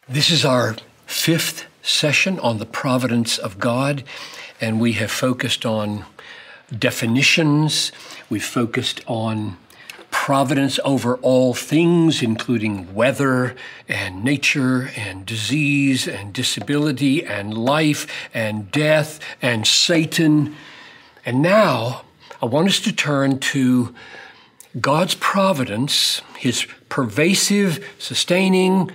This is our fifth session on the providence of God, and we have focused on definitions. We've focused on providence over all things, including weather and nature and disease and disability and life and death and Satan. And now I want us to turn to God's providence, His pervasive, sustaining,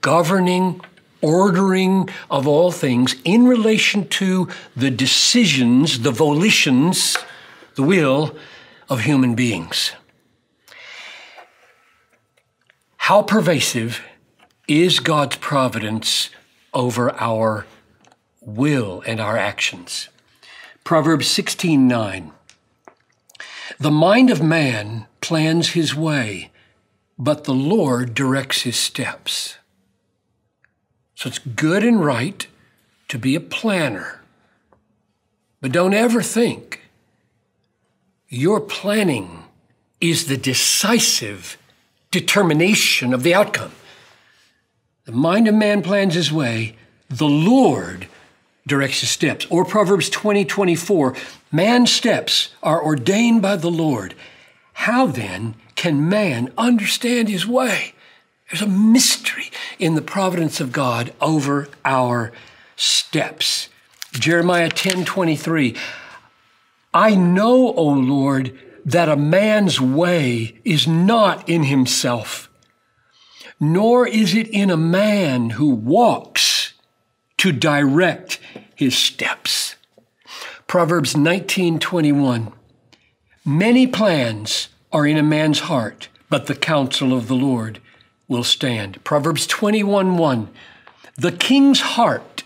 governing, ordering of all things in relation to the decisions, the volitions, the will of human beings. How pervasive is God's providence over our will and our actions? Proverbs 16:9. The mind of man plans his way, but the Lord directs his steps. So it's good and right to be a planner, but don't ever think your planning is the decisive determination of the outcome. The mind of man plans his way, the Lord directs his steps. Or Proverbs 20:24, man's steps are ordained by the Lord. How then can man understand his way? There's a mystery in the providence of God over our steps. Jeremiah 10:23, I know, O Lord, that a man's way is not in himself, nor is it in a man who walks to direct his steps. Proverbs 19:21, many plans are in a man's heart, but the counsel of the Lord will stand. Proverbs 21:1, the king's heart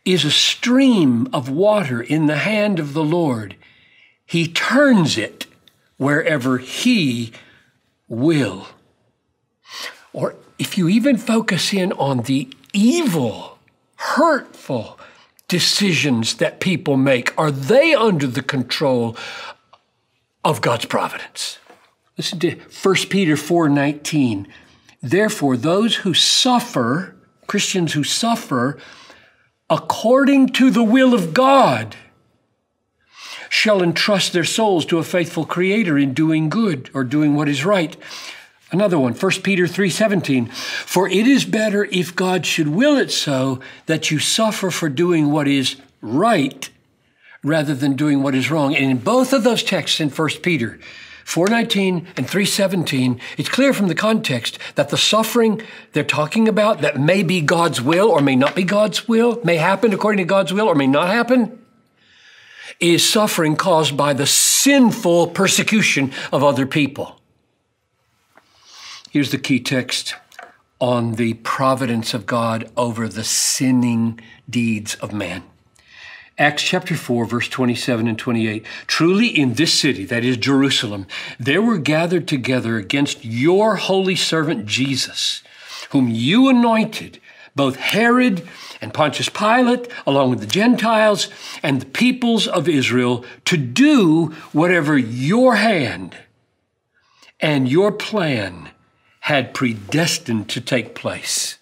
is a stream of water in the hand of the Lord. He turns it wherever he will. Or if you even focus in on the evil, hurtful decisions that people make, are they under the control of God's providence? Listen to 1 Peter 4:19. Therefore, those who suffer, Christians who suffer, according to the will of God, shall entrust their souls to a faithful Creator in doing good or doing what is right. Another one, 1 Peter 3:17. For it is better if God should will it so that you suffer for doing what is right rather than doing what is wrong. And in both of those texts in 1 Peter 4:19 and 3:17, it's clear from the context that the suffering they're talking about that may be God's will or may not be God's will, may happen according to God's will or may not happen, is suffering caused by the sinful persecution of other people. Here's the key text on the providence of God over the sinning deeds of man. Acts chapter 4, verse 27 and 28. Truly in this city, that is Jerusalem, there were gathered together against your holy servant Jesus, whom you anointed, both Herod and Pontius Pilate, along with the Gentiles and the peoples of Israel, to do whatever your hand and your plan had predestined to take place.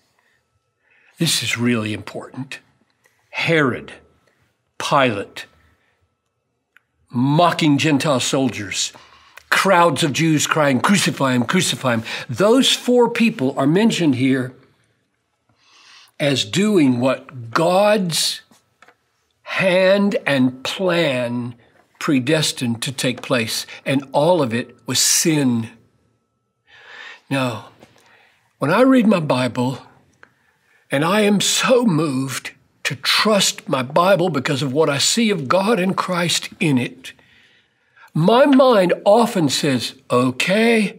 This is really important. Herod, Pilate, mocking Gentile soldiers, crowds of Jews crying, crucify him, crucify him. Those four people are mentioned here as doing what God's hand and plan predestined to take place, and all of it was sin. Now, when I read my Bible, and I am so moved to trust my Bible because of what I see of God and Christ in it, my mind often says, okay,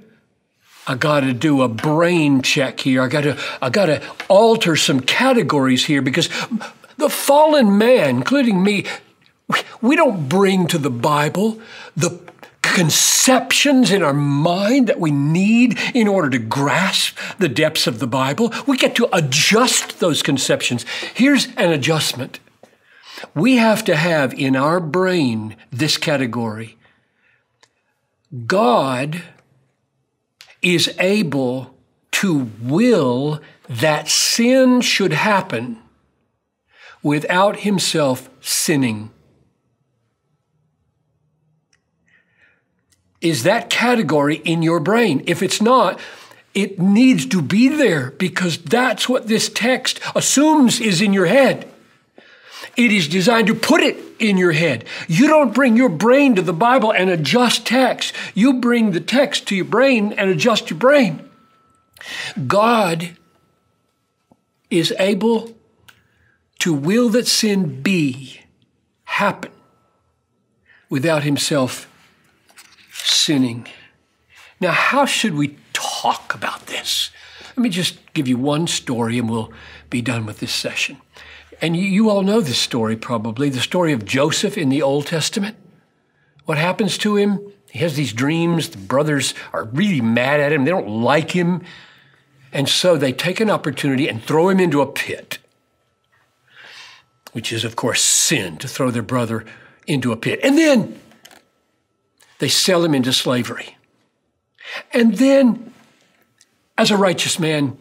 I got to do a brain check here. I got to alter some categories here because the fallen man, including me, we don't bring to the Bible the conceptions in our mind that we need in order to grasp the depths of the Bible. We get to adjust those conceptions. Here's an adjustment. We have to have in our brain this category. God is able to will that sin should happen without himself sinning. Is that category in your brain? If it's not, it needs to be there, because that's what this text assumes is in your head. It is designed to put it in your head. You don't bring your brain to the Bible and adjust text. You bring the text to your brain and adjust your brain. God is able to will that sin happen without himself sinning. Now, how should we talk about this? Let me just give you one story and we'll be done with this session. And you all know this story probably, the story of Joseph in the Old Testament. What happens to him? He has these dreams. The brothers are really mad at him. They don't like him. And so they take an opportunity and throw him into a pit, which is, of course, sin, to throw their brother into a pit. And then they sell him into slavery. And then, as a righteous man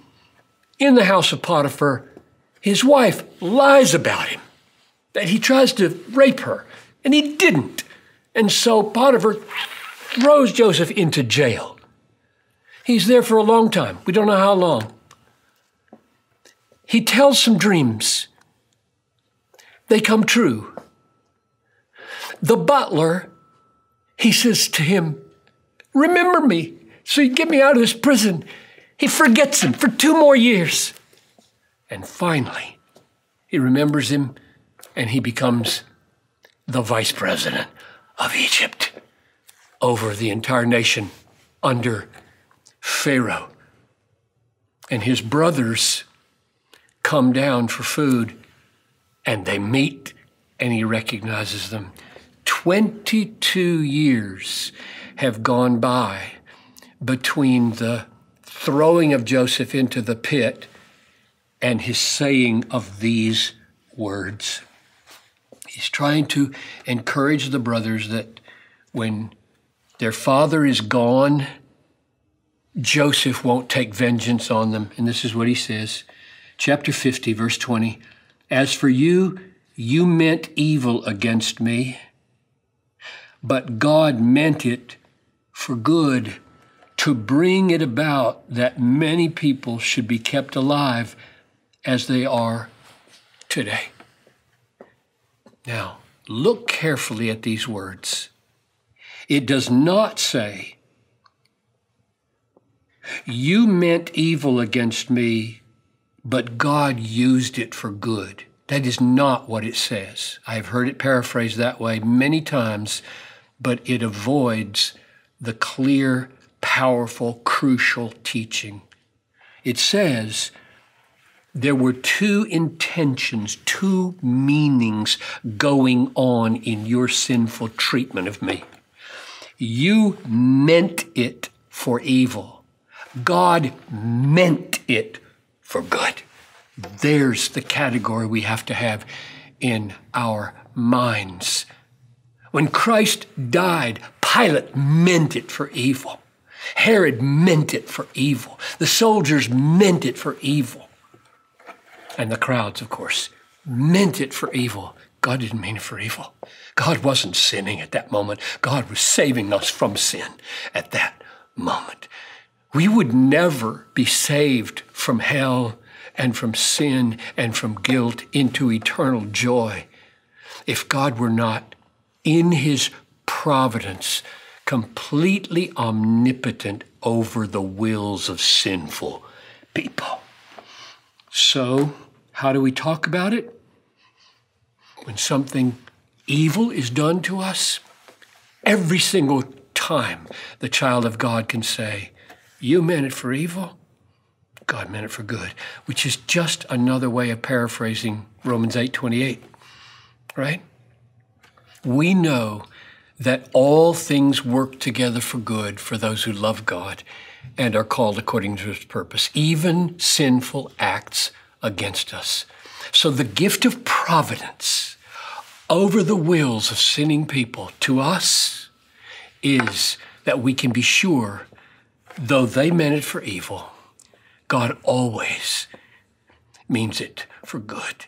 in the house of Potiphar, his wife lies about him, that he tries to rape her, and he didn't. And so Potiphar throws Joseph into jail. He's there for a long time. We don't know how long. He tells some dreams. They come true. The butler, he says to him, "Remember me, so you get me out of this prison." He forgets him for 2 more years. And finally, he remembers him, and he becomes the vice president of Egypt over the entire nation under Pharaoh. And his brothers come down for food, and they meet, and he recognizes them. 22 years have gone by between the throwing of Joseph into the pit and his saying of these words. He's trying to encourage the brothers that when their father is gone, Joseph won't take vengeance on them. And this is what he says, chapter 50, verse 20. "As for you, you meant evil against me, but God meant it for good, to bring it about that many people should be kept alive as they are today." Now, look carefully at these words. It does not say, "You meant evil against me, but God used it for good." That is not what it says. I have heard it paraphrased that way many times, but it avoids the clear, powerful, crucial teaching. It says, there were 2 intentions, 2 meanings going on in your sinful treatment of me. You meant it for evil. God meant it for good. There's the category we have to have in our minds. When Christ died, Pilate meant it for evil. Herod meant it for evil. The soldiers meant it for evil. And the crowds, of course, meant it for evil. God didn't mean it for evil. God wasn't sinning at that moment. God was saving us from sin at that moment. We would never be saved from hell and from sin and from guilt into eternal joy if God were not, in his providence, completely omnipotent over the wills of sinful people. So, how do we talk about it? When something evil is done to us, every single time the child of God can say, "You meant it for evil, God meant it for good," which is just another way of paraphrasing Romans 8:28, right? We know that all things work together for good for those who love God and are called according to his purpose, even sinful acts against us. So the gift of providence over the wills of sinning people to us is that we can be sure, though they meant it for evil, God always means it for good.